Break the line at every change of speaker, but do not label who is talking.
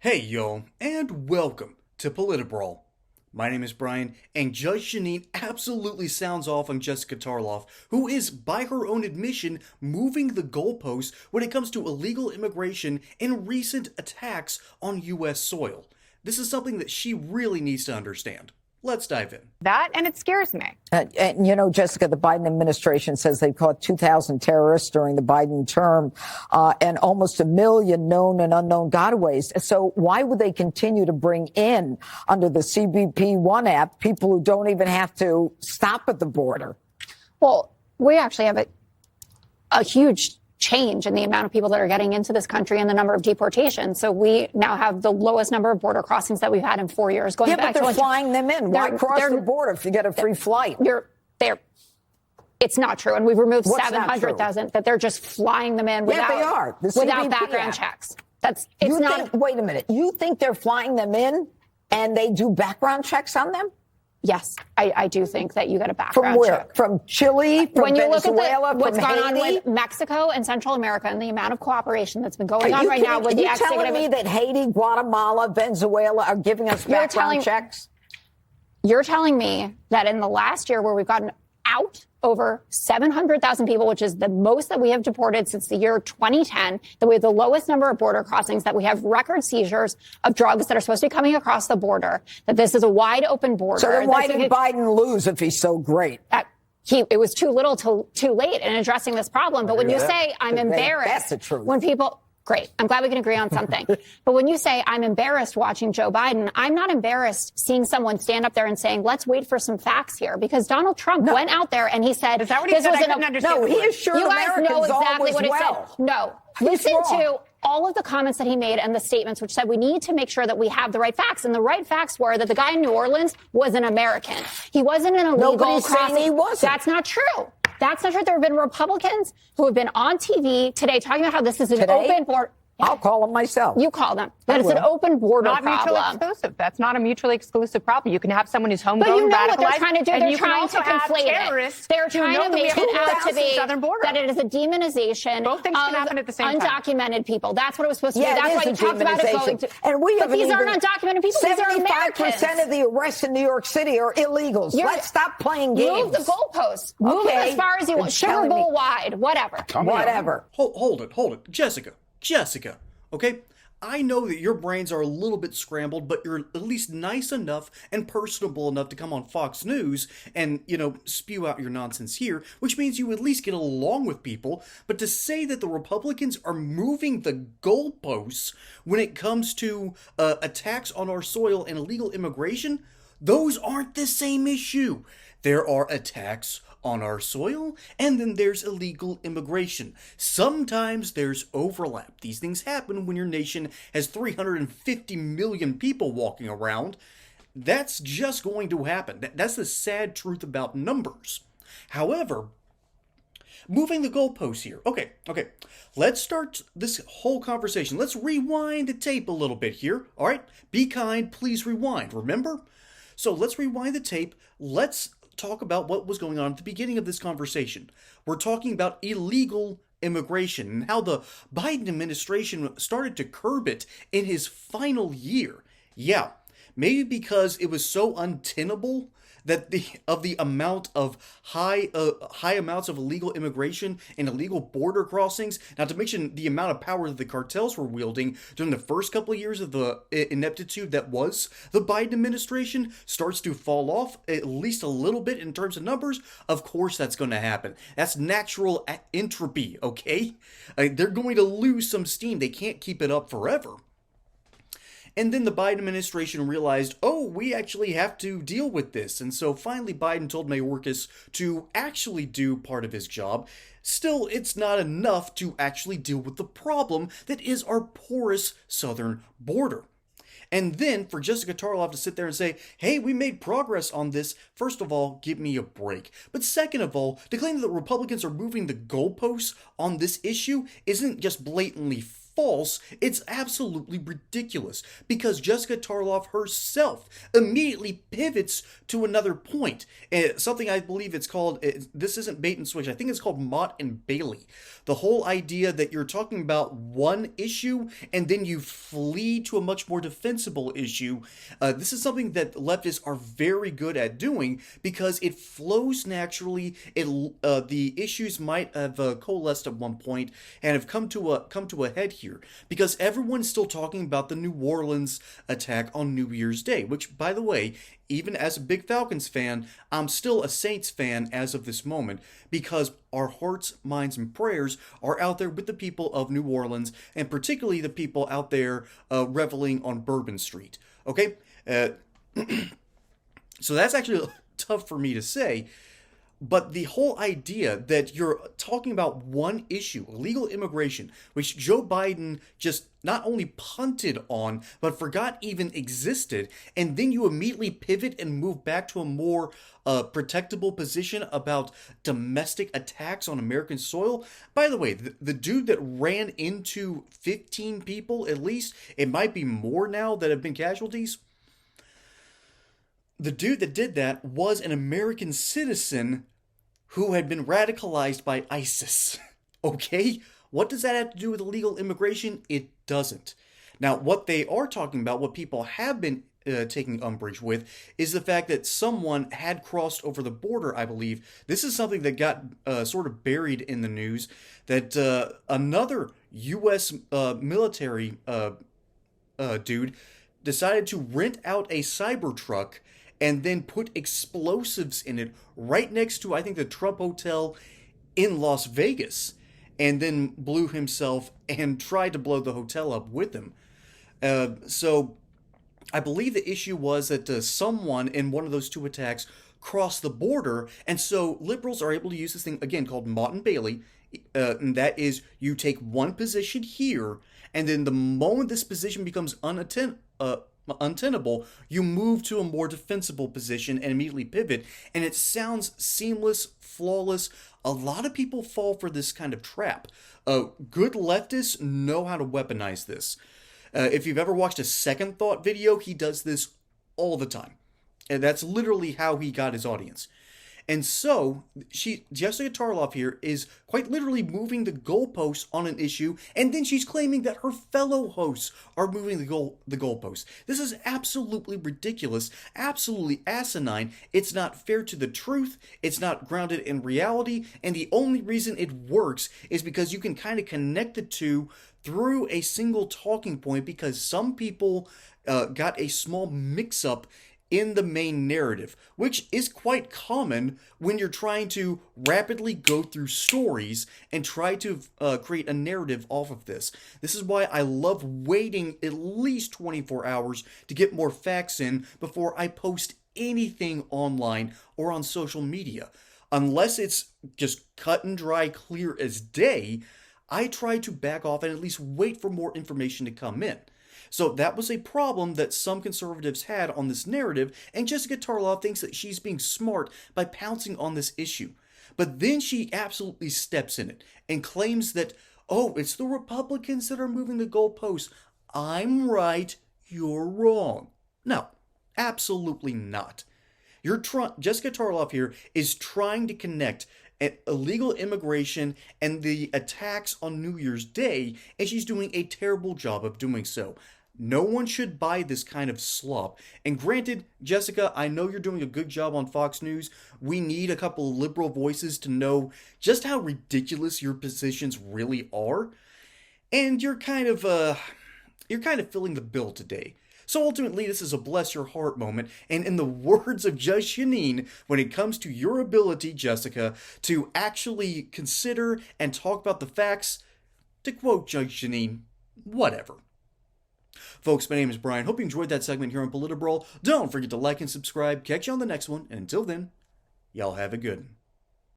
Hey yo, and welcome to Politibrawl. My name is Brian, and Judge Jeanine absolutely sounds off on Jessica Tarlov, who is, by her own admission, moving the goalposts when it comes to illegal immigration and recent attacks on U.S. soil. This is something that she really needs to understand. Let's dive in.
That, and it scares me.
Jessica, the Biden administration says they caught 2,000 terrorists during the Biden term and almost 1 million known and unknown gotaways. So why would they continue to bring in, under the CBP One app, people who don't even have to stop at the border?
Well, we actually have a huge change in the amount of people that are getting into this country and the number of deportations. So we now have the lowest number of border crossings that we've had in 4 years.
But they're flying them in. Why cross the border if you get a free flight?
It's not true. And we've removed 700,000 that they're just flying them in without background checks.
Wait a minute. You think they're flying them in and they do background checks on them?
Yes, I do think that you get a background
check. From where?
check.
From Chile, from Venezuela,
what's
from
gone
Haiti?
on with Mexico and Central America and the amount of cooperation that's been going on right now with the executive.
Are you telling me that Haiti, Guatemala, Venezuela are giving us background checks?
You're telling me that in the last year where we've gotten out over 700,000 people, which is the most that we have deported since the year 2010, that we have the lowest number of border crossings, that we have record seizures of drugs that are supposed to be coming across the border, that this is a wide open border.
So then why did Biden lose if he's so great?
It was too little too late in addressing this problem. But when you say I'm embarrassed,
that's the truth.
When people... Great. I'm glad we can agree on something. But when you say I'm embarrassed watching Joe Biden, I'm not embarrassed seeing someone stand up there and saying, let's wait for some facts here. Because Donald Trump went out there and he said,
is that what he said? I couldn't understand.
No, he assured Americans
know exactly what he
well.
said. No. Listen to all of the comments that he made and the statements which said we need to make sure that we have the right facts. And the right facts were that the guy in New Orleans was an American. He wasn't an illegal
Nobody's saying he wasn't.
That's not true. That's not true. There have been Republicans who have been on TV today talking about how this is an open border.
I'll call them myself.
You call them. That is an open border
problem. Not mutually exclusive. That's not a mutually exclusive problem. You can have someone who's homegrown, radicalized.
But you know what they're trying to do? They're trying to conflate it. They're trying to make it out to be that it is a demonization
Both things can happen at the same time.
Undocumented people. That's what it was supposed to be.
Yeah,
That's why you talked about it going to.
And we
but these aren't undocumented people. These are Americans.
75% of the arrests in New York City are illegals. Let's stop playing games.
Move the goalposts. Move it as far as you want. Sugar Bowl wide. Whatever.
Whatever.
Hold it. Jessica. Okay? I know that your brains are a little bit scrambled, but you're at least nice enough and personable enough to come on Fox News and, spew out your nonsense here, which means you at least get along with people. But to say that the Republicans are moving the goalposts when it comes to attacks on our soil and illegal immigration, those aren't the same issue. There are attacks on our soil, and then there's illegal immigration. Sometimes there's overlap. These things happen when your nation has 350 million people walking around. That's just going to happen. That's the sad truth about numbers. However, moving the goalposts here. Okay. Let's start this whole conversation. Let's rewind the tape a little bit here. All right? Be kind, please rewind. Remember? So let's rewind the tape. Let's talk about what was going on at the beginning of this conversation. We're talking about illegal immigration and how the Biden administration started to curb it in his final year. Yeah, maybe because it was so untenable that the amount of high amounts of illegal immigration and illegal border crossings, not to mention the amount of power that the cartels were wielding during the first couple of years of the ineptitude that was the Biden administration, starts to fall off at least a little bit in terms of numbers. Of course that's going to happen. That's natural entropy, okay? They're going to lose some steam. They can't keep it up forever. And then the Biden administration realized, we actually have to deal with this. And so finally Biden told Mayorkas to actually do part of his job. Still, it's not enough to actually deal with the problem that is our porous southern border. And then for Jessica Tarlov to sit there and say, hey, we made progress on this, first of all, give me a break. But second of all, to claim that the Republicans are moving the goalposts on this issue isn't just blatantly false. It's absolutely ridiculous because Jessica Tarlov herself immediately pivots to another point. Something I believe it's called, this isn't bait and switch, I think it's called Mott and Bailey. The whole idea that you're talking about one issue and then you flee to a much more defensible issue. This is something that leftists are very good at doing because it flows naturally. The issues might have coalesced at one point and have come to a head here because everyone's still talking about the New Orleans attack on New Year's Day, which, by the way, even as a big Falcons fan, I'm still a Saints fan as of this moment because our hearts, minds, and prayers are out there with the people of New Orleans and particularly the people out there reveling on Bourbon Street. Okay? So that's actually tough for me to say. But the whole idea that you're talking about one issue, illegal immigration, which Joe Biden just not only punted on, but forgot even existed, and then you immediately pivot and move back to a more protectable position about domestic attacks on American soil. By the way, the dude that ran into 15 people, at least, it might be more now that have been casualties. The dude that did that was an American citizen who had been radicalized by ISIS. Okay? What does that have to do with illegal immigration? It doesn't. Now, what they are talking about, what people have been taking umbrage with, is the fact that someone had crossed over the border, I believe. This is something that got sort of buried in the news, that another U.S. military dude decided to rent out a Cybertruck and then put explosives in it right next to, I think, the Trump Hotel in Las Vegas, and then blew himself and tried to blow the hotel up with him. So I believe the issue was that someone in one of those two attacks crossed the border, and so liberals are able to use this thing, again, called Mott and Bailey, and that is you take one position here, and then the moment this position becomes untenable, you move to a more defensible position and immediately pivot, and it sounds seamless, flawless. A lot of people fall for this kind of trap. Good leftists know how to weaponize this. If you've ever watched a Second Thought video, he does this all the time. And that's literally how he got his audience. And so, Jessica Tarlov here is quite literally moving the goalposts on an issue, and then she's claiming that her fellow hosts are moving the goalposts. This is absolutely ridiculous, absolutely asinine. It's not fair to the truth, it's not grounded in reality, and the only reason it works is because you can kind of connect the two through a single talking point, because some people got a small mix-up in the main narrative, which is quite common when you're trying to rapidly go through stories and try to create a narrative off of this. This is why I love waiting at least 24 hours to get more facts in before I post anything online or on social media. Unless it's just cut and dry, clear as day, I try to back off and at least wait for more information to come in. So that was a problem that some conservatives had on this narrative, and Jessica Tarlov thinks that she's being smart by pouncing on this issue. But then she absolutely steps in it and claims that, oh, it's the Republicans that are moving the goalposts. I'm right, you're wrong. No, absolutely not. Jessica Tarlov here is trying to connect illegal immigration and the attacks on New Year's Day, and she's doing a terrible job of doing so. No one should buy this kind of slop. And granted, Jessica, I know you're doing a good job on Fox News. We need a couple of liberal voices to know just how ridiculous your positions really are. And you're kind of filling the bill today. So ultimately, this is a bless your heart moment, and in the words of Judge Jeanine, when it comes to your ability, Jessica, to actually consider and talk about the facts, to quote Judge Jeanine, whatever. Folks, my name is Brian. Hope you enjoyed that segment here on Politbro. Don't forget to like and subscribe. Catch you on the next one, and until then, y'all have a good one.